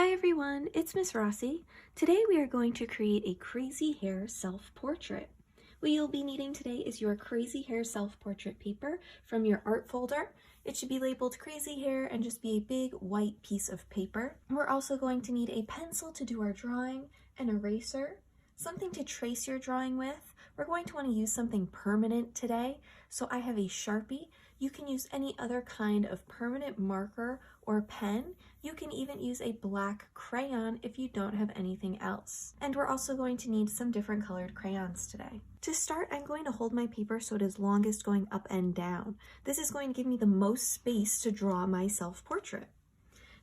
Hi everyone, it's Miss Rossi. Today we are going to create a crazy hair self-portrait. What you'll be needing today is your crazy hair self-portrait paper from your art folder. It should be labeled crazy hair and just be a big white piece of paper. We're also going to need a pencil to do our drawing, an eraser, something to trace your drawing with. We're going to want to use something permanent today, so I have a Sharpie. You can use any other kind of permanent marker or pen. You can even use a black crayon if you don't have anything else. And we're also going to need some different colored crayons today. To start, I'm going to hold my paper so it is longest going up and down. This is going to give me the most space to draw my self-portrait.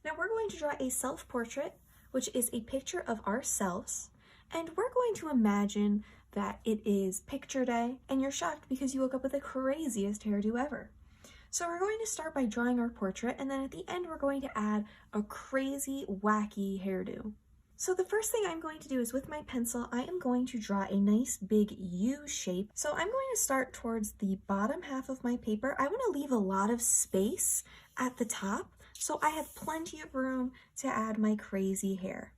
Now we're going to draw a self-portrait, which is a picture of ourselves, and we're going to imagine that it is picture day and you're shocked because you woke up with the craziest hairdo ever. So we're going to start by drawing our portrait, and then at the end we're going to add a crazy, wacky hairdo. So the first thing I'm going to do is with my pencil, I am going to draw a nice big U shape. So I'm going to start towards the bottom half of my paper. I want to leave a lot of space at the top, so I have plenty of room to add my crazy hair.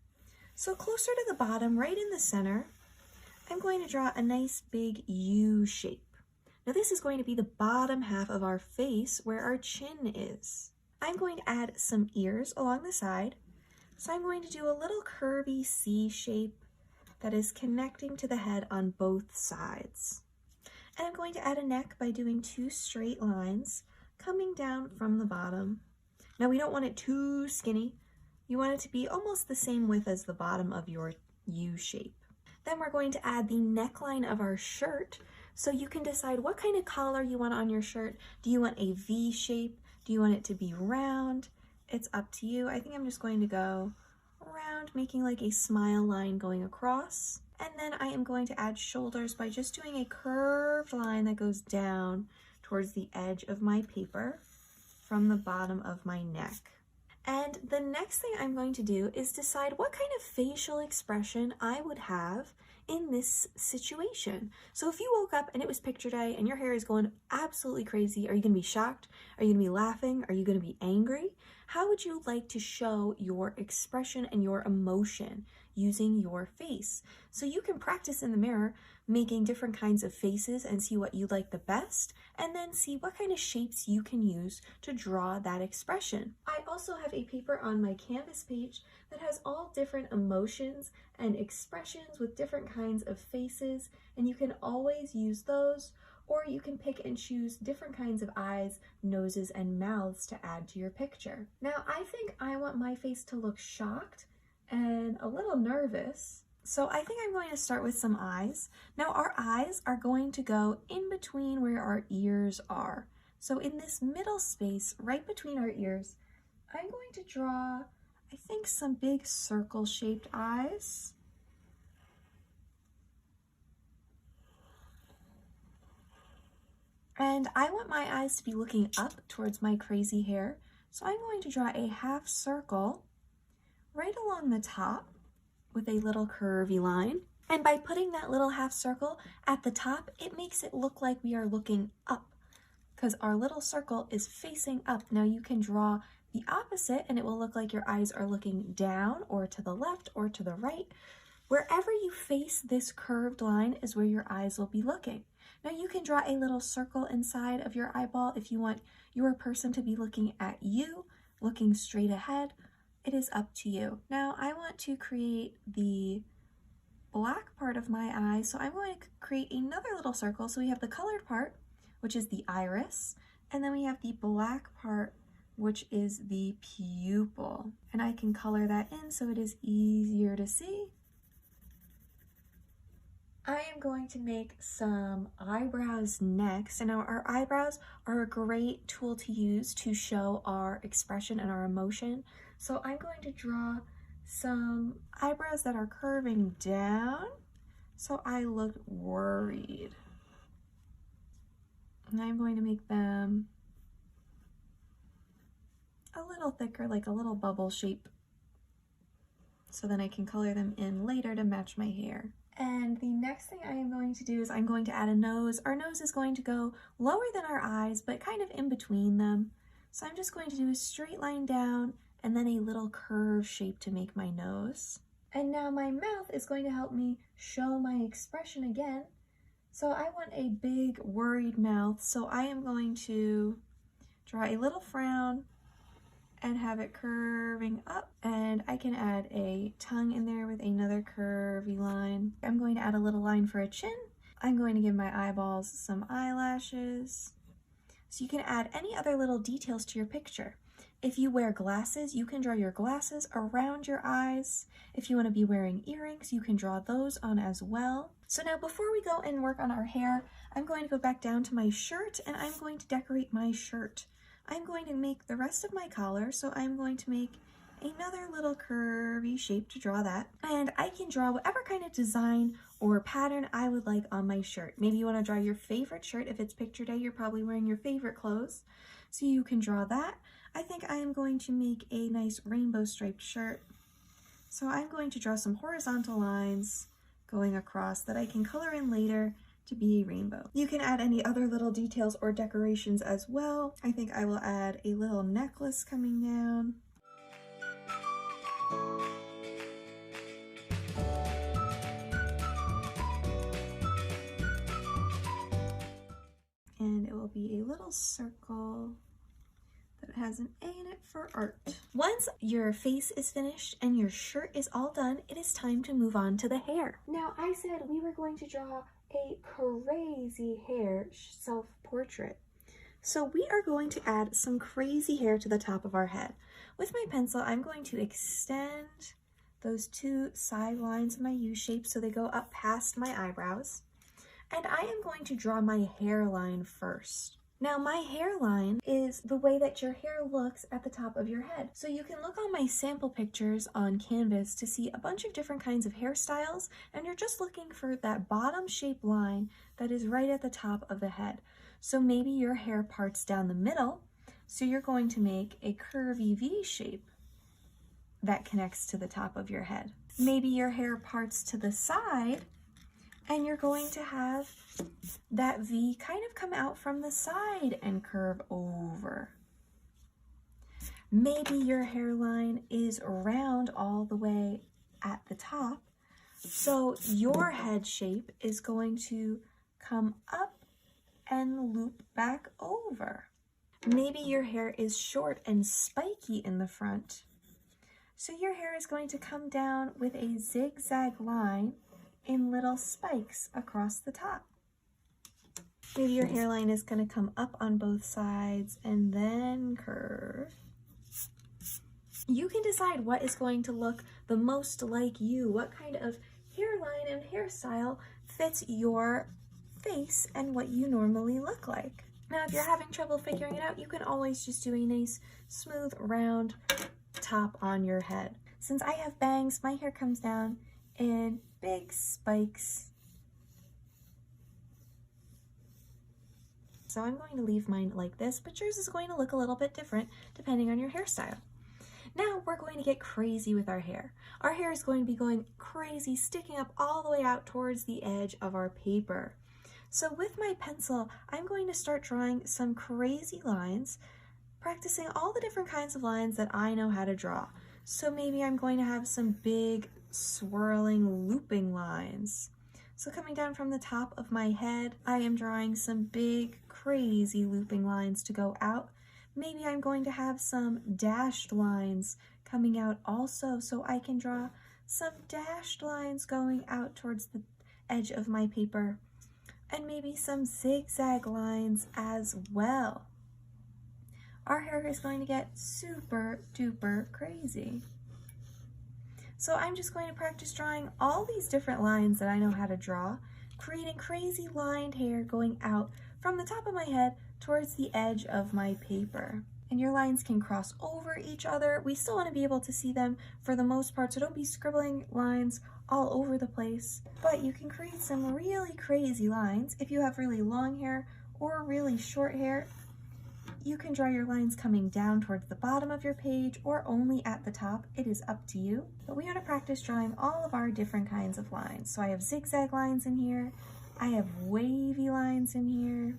So closer to the bottom, right in the center, I'm going to draw a nice big U shape. Now this is going to be the bottom half of our face where our chin is. I'm going to add some ears along the side. So I'm going to do a little curvy C shape that is connecting to the head on both sides. And I'm going to add a neck by doing 2 straight lines coming down from the bottom. Now we don't want it too skinny. You want it to be almost the same width as the bottom of your U shape. Then we're going to add the neckline of our shirt. So you can decide what kind of collar you want on your shirt. Do you want a V shape? Do you want it to be round? It's up to you. I think I'm just going to go around, making like a smile line going across. And then I am going to add shoulders by just doing a curved line that goes down towards the edge of my paper from the bottom of my neck. And the next thing I'm going to do is decide what kind of facial expression I would have in this situation. So if you woke up and it was picture day and your hair is going absolutely crazy, are you going to be shocked? Are you going to be laughing? Are you going to be angry? How would you like to show your expression and your emotion using your face? So you can practice in the mirror making different kinds of faces and see what you like the best, and then see what kind of shapes you can use to draw that expression. I also have a paper on my Canvas page that has all different emotions and expressions with different kinds of faces, and you can always use those, or you can pick and choose different kinds of eyes, noses, and mouths to add to your picture. Now, I think I want my face to look shocked and a little nervous. So I think I'm going to start with some eyes. Now our eyes are going to go in between where our ears are. So in this middle space, right between our ears, I'm going to draw, I think, some big circle-shaped eyes. And I want my eyes to be looking up towards my crazy hair. So I'm going to draw a half circle right along the top with a little curvy line. And by putting that little half circle at the top, it makes it look like we are looking up because our little circle is facing up. Now you can draw the opposite and it will look like your eyes are looking down or to the left or to the right. Wherever you face this curved line is where your eyes will be looking. Now you can draw a little circle inside of your eyeball if you want your person to be looking at you, looking straight ahead. It is up to you. Now I want to create the black part of my eye, so I'm going to create another little circle. So we have the colored part, which is the iris, and then we have the black part, which is the pupil. And I can color that in so it is easier to see. I am going to make some eyebrows next, and our eyebrows are a great tool to use to show our expression and our emotion. So I'm going to draw some eyebrows that are curving down so I look worried. And I'm going to make them a little thicker, like a little bubble shape, so then I can color them in later to match my hair. And the next thing I am going to do is I'm going to add a nose. Our nose is going to go lower than our eyes, but kind of in between them. So I'm just going to do a straight line down and then a little curve shape to make my nose. And now my mouth is going to help me show my expression again. So I want a big worried mouth, so I am going to draw a little frown and have it curving up, and I can add a tongue in there with another curvy line. I'm going to add a little line for a chin. I'm going to give my eyeballs some eyelashes. So you can add any other little details to your picture. If you wear glasses, you can draw your glasses around your eyes. If you want to be wearing earrings, you can draw those on as well. So now before we go and work on our hair, I'm going to go back down to my shirt and I'm going to decorate my shirt. I'm going to make the rest of my collar, so I'm going to make another little curvy shape to draw that. And I can draw whatever kind of design or pattern I would like on my shirt. Maybe you want to draw your favorite shirt. If it's picture day, you're probably wearing your favorite clothes, so you can draw that. I think I am going to make a nice rainbow striped shirt. So I'm going to draw some horizontal lines going across that I can color in later to be a rainbow. You can add any other little details or decorations as well. I think I will add a little necklace coming down. And it will be a little circle that has an A in it for art. Once your face is finished and your shirt is all done, it is time to move on to the hair. Now, I said we were going to draw a crazy hair self-portrait. So we are going to add some crazy hair to the top of our head. With my pencil, I'm going to extend those two side lines of my U shape so they go up past my eyebrows. And I am going to draw my hairline first. Now my hairline is the way that your hair looks at the top of your head. So you can look on my sample pictures on Canvas to see a bunch of different kinds of hairstyles, and you're just looking for that bottom shape line that is right at the top of the head. So maybe your hair parts down the middle, so you're going to make a curvy V shape that connects to the top of your head. Maybe your hair parts to the side, and you're going to have that V kind of come out from the side and curve over. Maybe your hairline is round all the way at the top, so your head shape is going to come up and loop back over. Maybe your hair is short and spiky in the front, so your hair is going to come down with a zigzag line in little spikes across the top. Maybe your hairline is going to come up on both sides and then curve. You can decide what is going to look the most like you, what kind of hairline and hairstyle fits your face and what you normally look like. Now, if you're having trouble figuring it out, you can always just do a nice, smooth, round top on your head. Since I have bangs, my hair comes down in big spikes. So I'm going to leave mine like this, but yours is going to look a little bit different depending on your hairstyle. Now we're going to get crazy with our hair. Our hair is going to be going crazy, sticking up all the way out towards the edge of our paper. So with my pencil, I'm going to start drawing some crazy lines, practicing all the different kinds of lines that I know how to draw. So maybe I'm going to have some big swirling looping lines. So coming down from the top of my head, I am drawing some big crazy looping lines to go out. Maybe I'm going to have some dashed lines coming out also, so I can draw some dashed lines going out towards the edge of my paper, and maybe some zigzag lines as well. Our hair is going to get super duper crazy. So I'm just going to practice drawing all these different lines that I know how to draw, creating crazy lined hair going out from the top of my head towards the edge of my paper. And your lines can cross over each other. We still want to be able to see them for the most part, so don't be scribbling lines all over the place. But you can create some really crazy lines. If you have really long hair or really short hair, you can draw your lines coming down towards the bottom of your page or only at the top. It is up to you. But we want to practice drawing all of our different kinds of lines. So I have zigzag lines in here. I have wavy lines in here.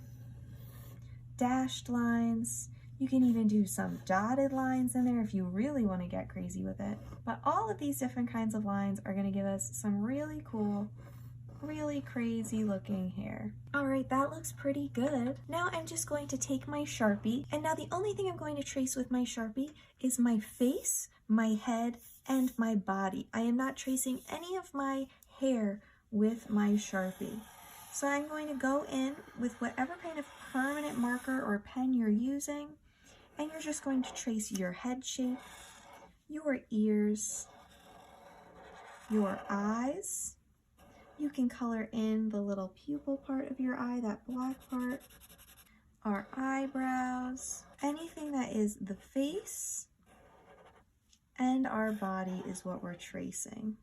Dashed lines. You can even do some dotted lines in there if you really want to get crazy with it. But all of these different kinds of lines are going to give us some really cool, really crazy looking hair. All right, that looks pretty good. Now I'm just going to take my Sharpie, and now the only thing I'm going to trace with my Sharpie is my face, my head, and my body. I am not tracing any of my hair with my Sharpie. So I'm going to go in with whatever kind of permanent marker or pen you're using, and you're just going to trace your head shape, your ears, your eyes. You can color in the little pupil part of your eye, that black part, our eyebrows, anything that is the face, and our body is what we're tracing.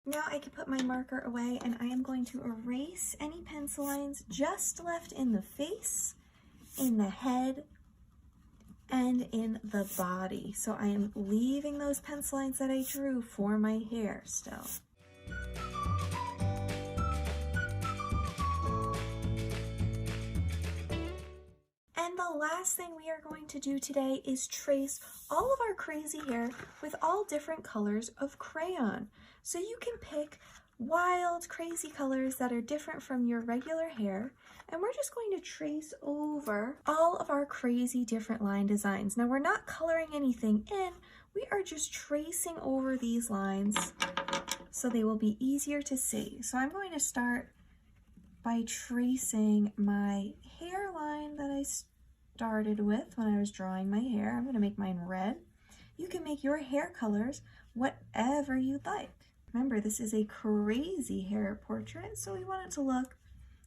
Now I can put my marker away, and I am going to erase any pencil lines just left in the face, in the head, and in the body. So I am leaving those pencil lines that I drew for my hair still. And the last thing we are going to do today is trace all of our crazy hair with all different colors of crayon. So you can pick wild, crazy colors that are different from your regular hair, and we're just going to trace over all of our crazy different line designs. Now we're not coloring anything in, we are just tracing over these lines so they will be easier to see. So I'm going to start by tracing my hairline that I started with when I was drawing my hair. I'm going to make mine red. You can make your hair colors whatever you'd like. Remember, this is a crazy hair portrait, so we want it to look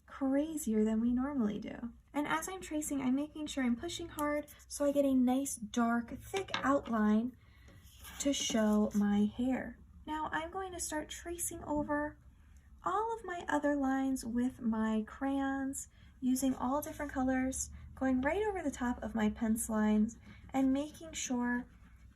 crazier than we normally do. And as I'm tracing, I'm making sure I'm pushing hard so I get a nice, dark, thick outline to show my hair. Now I'm going to start tracing over all of my other lines with my crayons, using all different colors, going right over the top of my pencil lines, and making sure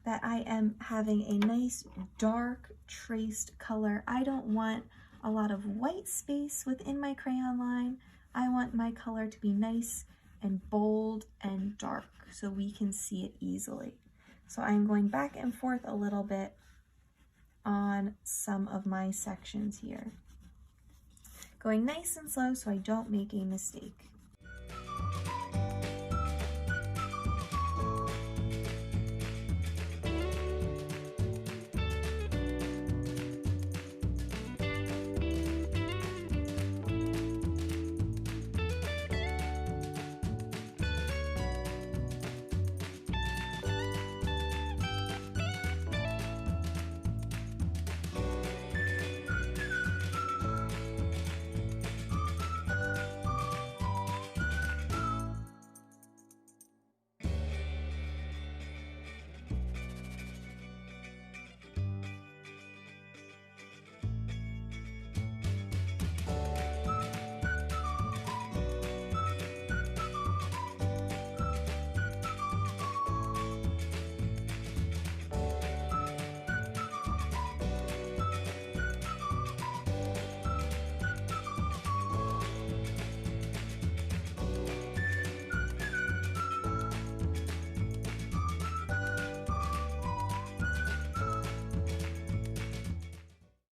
that I am having a nice dark traced color. I don't want a lot of white space within my crayon line. I want my color to be nice and bold and dark so we can see it easily. So I'm going back and forth a little bit on some of my sections here. Going nice and slow so I don't make a mistake.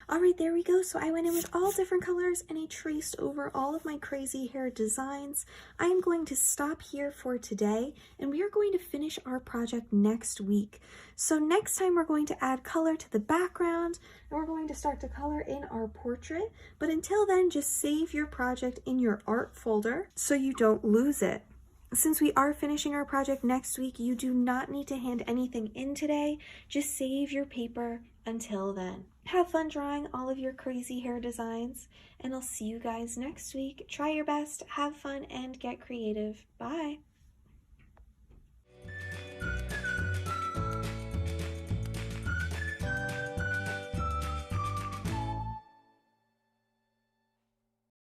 All right, there we go. So I went in with all different colors and I traced over all of my crazy hair designs. I am going to stop here for today, and we are going to finish our project next week. So next time we're going to add color to the background, and we're going to start to color in our portrait. But until then, just save your project in your art folder so you don't lose it. Since we are finishing our project next week, you do not need to hand anything in today. Just save your paper until then. Have fun drawing all of your crazy hair designs, and I'll see you guys next week. Try your best, have fun, and get creative. Bye!